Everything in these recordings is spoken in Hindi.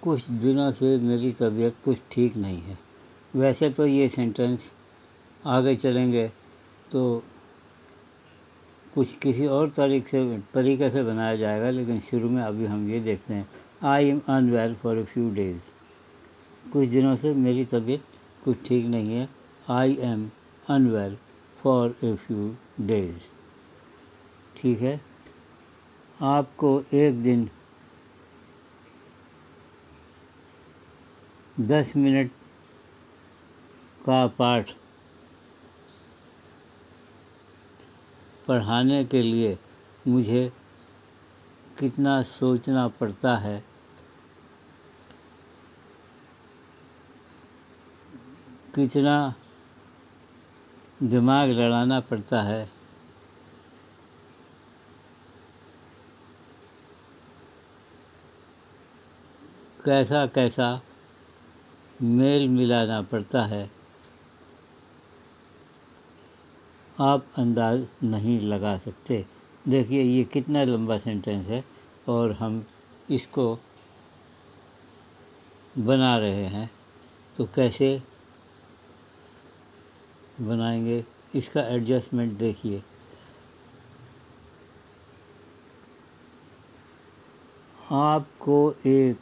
कुछ दिनों से मेरी तबीयत कुछ ठीक नहीं है। वैसे तो ये सेंटेंस आगे चलेंगे तो कुछ किसी और तरीके से बनाया जाएगा, लेकिन शुरू में अभी हम ये देखते हैं। I am unwell for a few days. कुछ दिनों से मेरी तबीयत कुछ ठीक नहीं है। I am unwell for a few days. ठीक है। आपको एक दिन 10 मिनट का पाठ पढ़ाने के लिए मुझे कितना सोचना पड़ता है, कितना दिमाग लड़ाना पड़ता है, कैसा कैसा मेल मिलाना पड़ता है, आप अंदाज़ नहीं लगा सकते। देखिए ये कितना लंबा सेंटेंस है और हम इसको बना रहे हैं, तो कैसे बनाएंगे इसका एडजस्टमेंट देखिए। आपको एक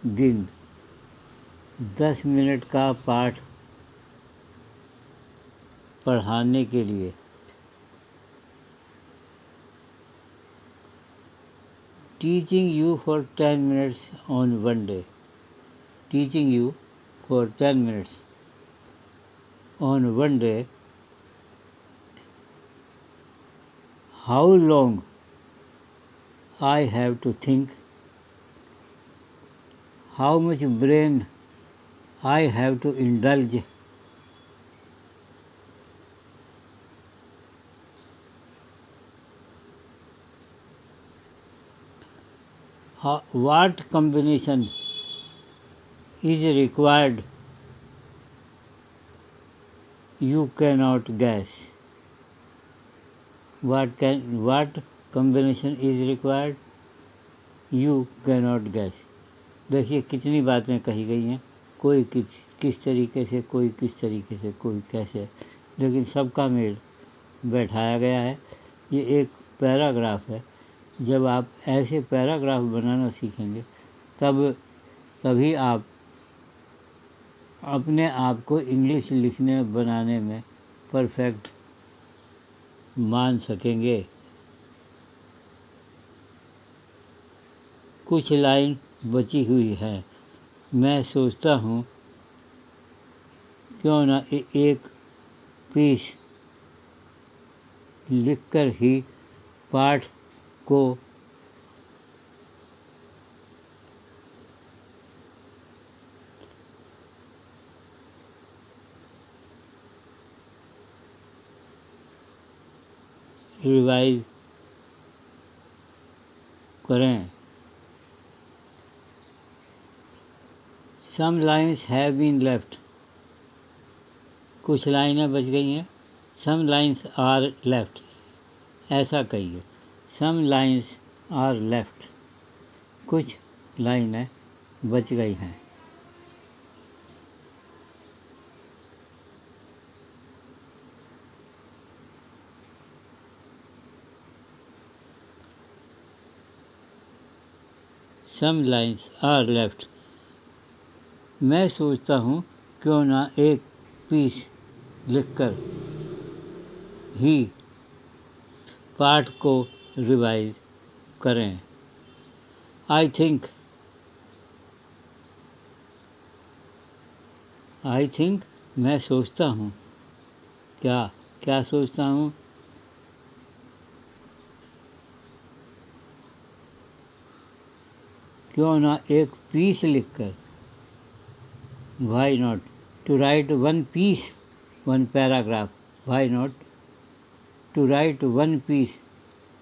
दिन 10 मिनट का पाठ पढ़ाने के लिए teaching you for 10 minutes on one day, teaching you for 10 minutes on one day, how long I have to think, how much brain I have to indulge, what combination is required you cannot guess. What combination is required you cannot guess. देखिए कितनी बातें कही गई हैं, कोई किस तरीके से, कोई किस तरीके से, कोई कैसे, लेकिन सबका मेल बैठाया गया है। ये एक पैराग्राफ है। जब आप ऐसे पैराग्राफ बनाना सीखेंगे तभी आप अपने आप को इंग्लिश लिखने बनाने में परफेक्ट मान सकेंगे। कुछ लाइन बची हुई है। मैं सोचता हूँ क्यों ना एक पीस लिखकर ही पाठ को रिवाइज करें। Some lines have been left. कुछ लाइनें बच गई हैं। सम लाइन्स आर लेफ्ट, ऐसा कहिए। सम लाइन्स आर लेफ्ट, कुछ लाइनें बच गई हैं। Some lines are left. मैं सोचता हूँ क्यों ना एक पीस लिखकर ही पाठ को रिवाइज करें। आई थिंक मैं सोचता हूँ। क्या सोचता हूँ? क्यों ना एक पीस लिखकर, why not to write one piece, one paragraph, why not to write one piece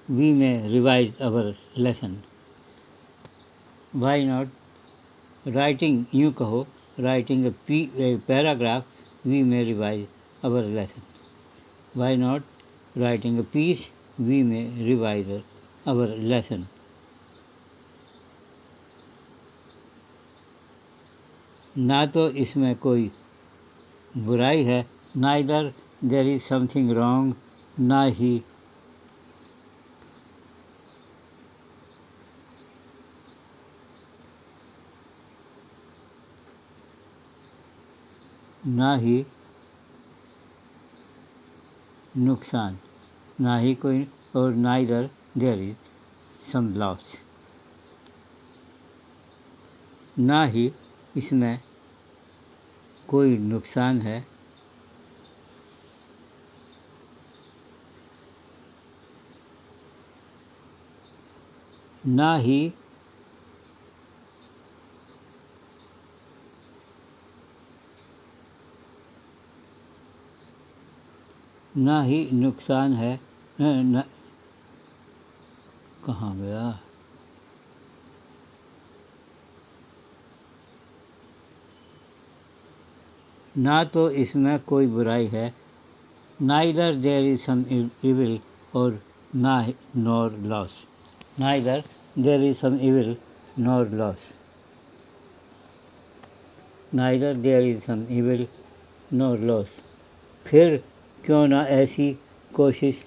we may revise our lesson. Why not writing, यूँ कहो, writing a paragraph we may revise our lesson. Why not writing a piece we may revise our lesson. ना तो इसमें कोई बुराई है, neither there is something wrong, ना ही ना ही नुकसान, ना ही कोई, और neither there is some loss, ना ही इसमें कोई नुकसान है, ना ही नुकसान है। न, कहाँ गया? ना तो इसमें कोई बुराई है, neither there is some evil, और ना nor loss, neither there is some evil nor loss, neither there is some evil nor loss. फिर क्यों ना ऐसी कोशिश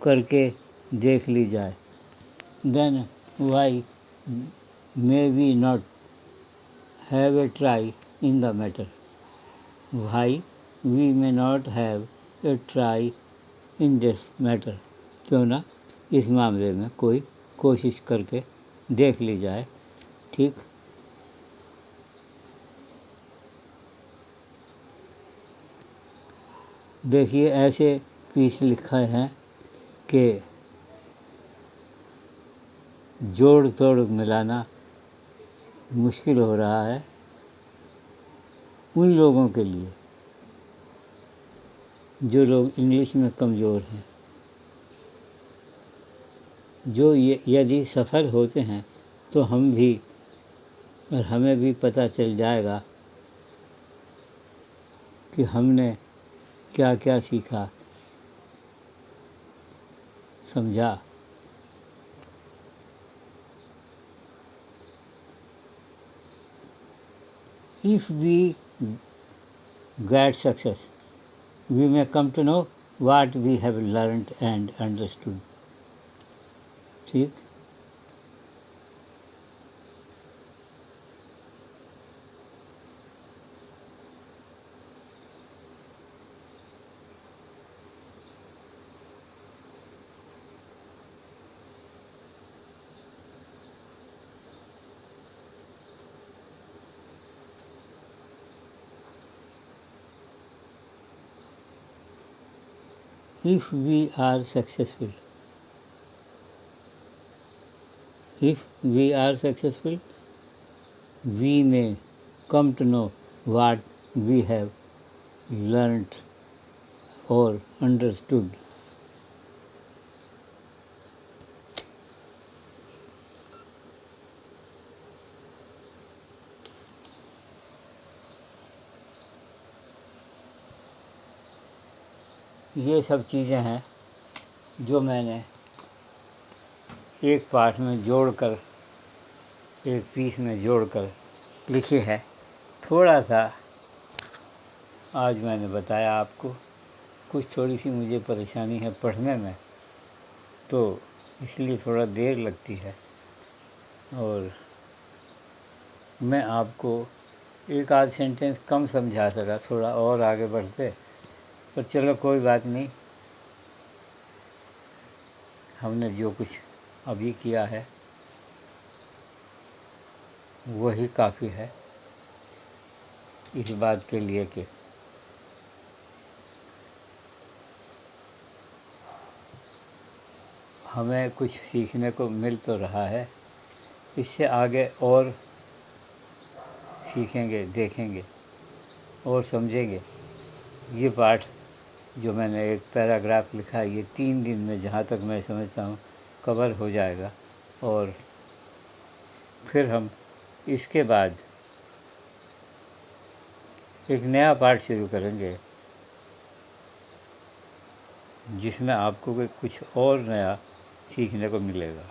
करके देख ली जाए, then why may we not have a try in the matter, why we may not have a try in this matter, क्यों ना इस मामले में कोई कोशिश करके देख ली जाए। ठीक, देखिए ऐसे पीस लिखा है कि जोड़ तोड़ मिलाना मुश्किल हो रहा है उन लोगों के लिए जो लोग इंग्लिश में कमज़ोर हैं, जो यदि सफल होते हैं तो हम भी और हमें भी पता चल जाएगा कि हमने क्या क्या सीखा, समझा। If we get success we may come to know what we have learned and understood. ठीक, if we are successful, we may come to know what we have learned or understood. ये सब चीज़ें हैं जो मैंने एक पाठ में जोड़कर, एक पीस में जोड़कर लिखी है। थोड़ा सा आज मैंने बताया आपको, कुछ थोड़ी सी मुझे परेशानी है पढ़ने में, तो इसलिए थोड़ा देर लगती है, और मैं आपको एक आध सेंटेंस कम समझा सका, थोड़ा और आगे बढ़ते, पर चलो कोई बात नहीं, हमने जो कुछ अभी किया है वही काफ़ी है इस बात के लिए कि हमें कुछ सीखने को मिल तो रहा है, इससे आगे और सीखेंगे, देखेंगे और समझेंगे। ये पाठ जो मैंने एक पैराग्राफ लिखा है, ये 3 दिन में जहाँ तक मैं समझता हूँ कवर हो जाएगा, और फिर हम इसके बाद एक नया पाठ शुरू करेंगे जिसमें आपको कुछ और नया सीखने को मिलेगा।